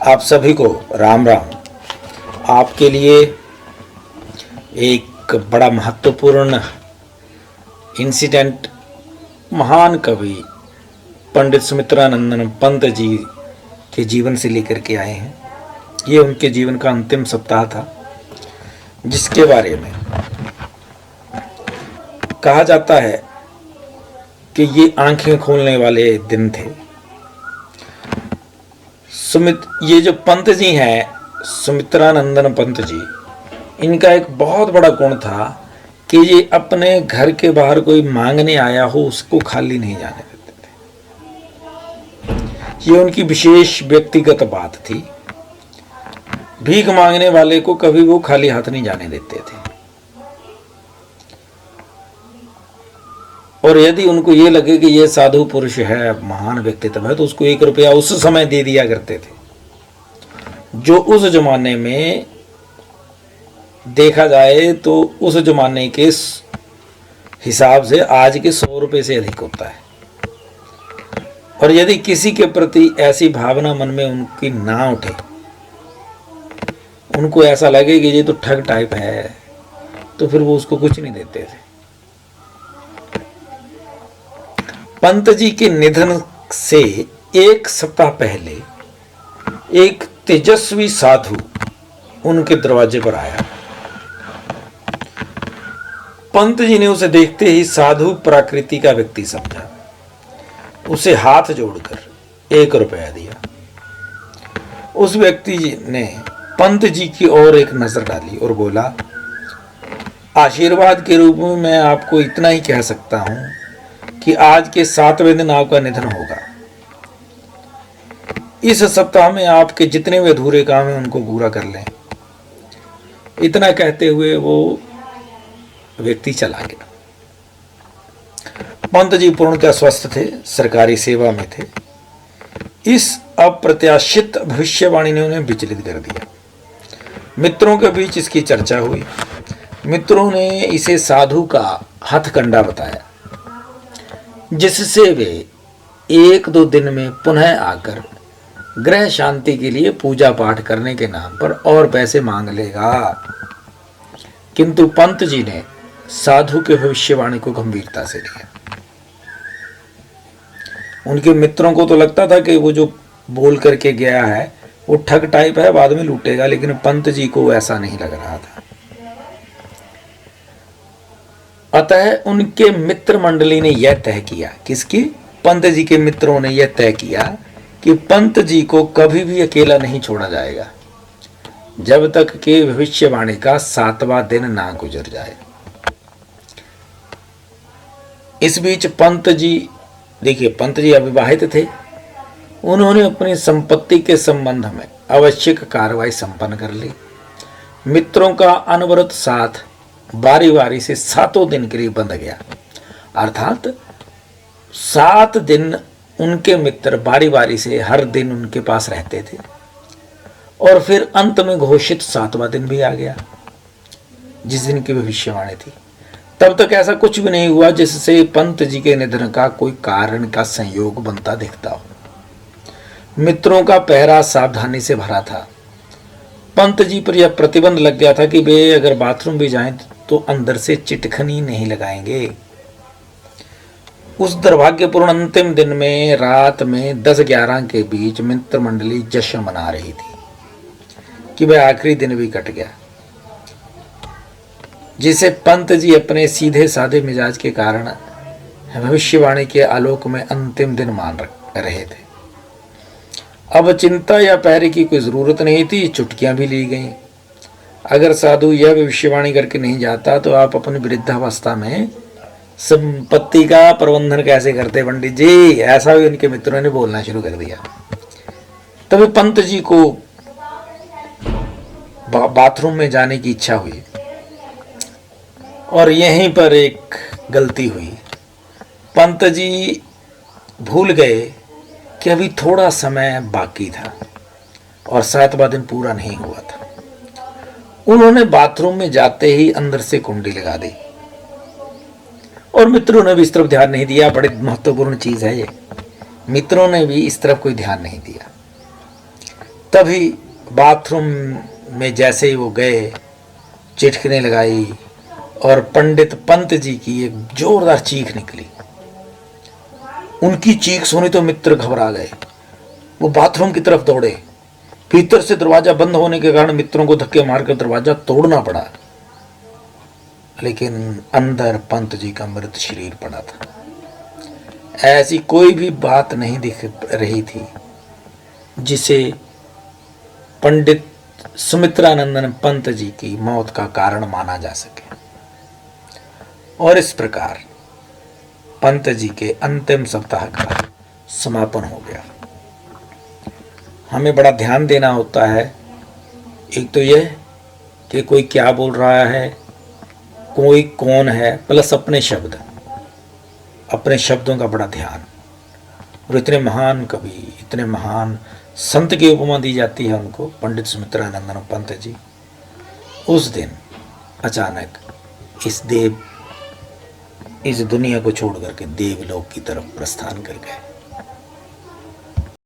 आप सभी को राम राम। आपके लिए एक बड़ा महत्वपूर्ण इंसिडेंट महान कवि पंडित सुमित्रानंदन पंत जी के जीवन से लेकर के आए हैं। ये उनके जीवन का अंतिम सप्ताह था, जिसके बारे में कहा जाता है कि ये आंखें खोलने वाले दिन थे। ये जो पंत जी हैं, सुमित्रानंदन पंत जी, इनका एक बहुत बड़ा गुण था कि ये अपने घर के बाहर कोई मांगने आया हो उसको खाली नहीं जाने देते थे। ये उनकी विशेष व्यक्तिगत बात थी। भीख मांगने वाले को कभी वो खाली हाथ नहीं जाने देते थे, और यदि उनको ये लगे कि ये साधु पुरुष है, महान व्यक्तित्व है, तो उसको 1 रुपया उस समय दे दिया करते थे, जो उस जमाने में देखा जाए तो उस जमाने के हिसाब से आज के 100 रुपये से अधिक होता है। और यदि किसी के प्रति ऐसी भावना मन में उनकी ना उठे, उनको ऐसा लगे कि ये तो ठग टाइप है, तो फिर वो उसको कुछ नहीं देते थे। पंत जी के निधन से 1 सप्ताह पहले एक तेजस्वी साधु उनके दरवाजे पर आया। पंत जी ने उसे देखते ही साधु प्रकृति का व्यक्ति समझा। उसे हाथ जोड़कर 1 रुपया दिया। उस व्यक्ति ने पंत जी की ओर एक नजर डाली और बोला, आशीर्वाद के रूप में मैं आपको इतना ही कह सकता हूं कि आज के 7वें दिन आपका निधन होगा। इस सप्ताह में आपके जितने भी अधूरे काम हैं उनको पूरा कर लें। इतना कहते हुए वो व्यक्ति चला गया। पंत जी पूर्णतः स्वस्थ थे, सरकारी सेवा में थे। इस अप्रत्याशित भविष्यवाणी ने उन्हें विचलित कर दिया। मित्रों के बीच इसकी चर्चा हुई। मित्रों ने इसे साधु का हथकंडा बताया, जिससे वे 1-2 दिन में पुनः आकर ग्रह शांति के लिए पूजा पाठ करने के नाम पर और पैसे मांग लेगा। किंतु पंत जी ने साधु के भविष्यवाणी को गंभीरता से लिया। उनके मित्रों को तो लगता था कि वो जो बोल करके गया है वो ठग टाइप है, बाद में लूटेगा, लेकिन पंत जी को ऐसा नहीं लग रहा था। अतः उनके मित्र मंडली ने यह तय किया, किसकी? पंत जी के मित्रों ने यह तय किया कि पंत जी को कभी भी अकेला नहीं छोड़ा जाएगा जब तक कि भविष्यवाणी का 7वां दिन ना गुजर जाए। इस बीच पंत जी, देखिए, पंत जी अविवाहित थे। उन्होंने अपनी संपत्ति के संबंध में आवश्यक कार्रवाई संपन्न कर ली। मित्रों का अनवरत साथ बारी बारी से 7 दिन के लिए बंध गया। अर्थात 7 दिन उनके मित्र बारी बारी से हर दिन उनके पास रहते थे, और फिर अंत में घोषित 7वां दिन भी आ गया, जिस दिन की भविष्यवाणी थी। तब तक ऐसा कुछ भी नहीं हुआ जिससे पंत जी के निधन का कोई कारण का संयोग बनता दिखता हो। मित्रों का पहरा सावधानी से भरा था। पंत जी पर यह प्रतिबंध लग गया था कि वे अगर बाथरूम भी जाएं तो अंदर से चिटखनी नहीं लगाएंगे। उस दुर्भाग्यपूर्ण अंतिम दिन में रात में 10-11 के बीच मित्र मंडली जश्न मना रही थी कि वह आखिरी दिन भी कट गया, जिसे पंत जी अपने सीधे साधे मिजाज के कारण भविष्यवाणी के आलोक में अंतिम दिन मान रहे थे। अब चिंता या पहरे की कोई जरूरत नहीं थी। चुटकियां भी ली गईं। अगर साधु यह भविष्यवाणी करके नहीं जाता तो आप अपनी वृद्धावस्था में संपत्ति का प्रबंधन कैसे करते पंडित जी? ऐसा भी उनके मित्रों ने बोलना शुरू कर दिया। तभी पंत जी को बाथरूम में जाने की इच्छा हुई, और यहीं पर एक गलती हुई। पंत जी भूल गए कि अभी थोड़ा समय बाकी था और 7वां दिन पूरा नहीं हुआ था। उन्होंने बाथरूम में जाते ही अंदर से कुंडी लगा दी, और मित्रों ने भी इस तरफ ध्यान नहीं दिया। बड़ी महत्वपूर्ण चीज है ये। मित्रों ने भी इस तरफ कोई ध्यान नहीं दिया। तभी बाथरूम में जैसे ही वो गए, चिटकने लगाई और पंडित पंत जी की एक जोरदार चीख निकली। उनकी चीख सुनी तो मित्र घबरा गए। वो बाथरूम की तरफ दौड़े। भीतर से दरवाजा बंद होने के कारण मित्रों को धक्के मारकर दरवाजा तोड़ना पड़ा, लेकिन अंदर पंत जी का मृत शरीर पड़ा था। ऐसी कोई भी बात नहीं दिख रही थी जिसे पंडित सुमित्रानंदन पंत जी की मौत का कारण माना जा सके। और इस प्रकार पंत जी के अंतिम सप्ताह का समापन हो गया। हमें बड़ा ध्यान देना होता है, एक तो यह कि कोई क्या बोल रहा है, कोई कौन है, प्लस अपने शब्द, अपने शब्दों का बड़ा ध्यान। और इतने महान कवि, इतने महान संत की उपमा दी जाती है उनको, पंडित सुमित्रानंदन पंत जी, उस दिन अचानक इस दुनिया को छोड़ करके देवलोक की तरफ प्रस्थान कर गए।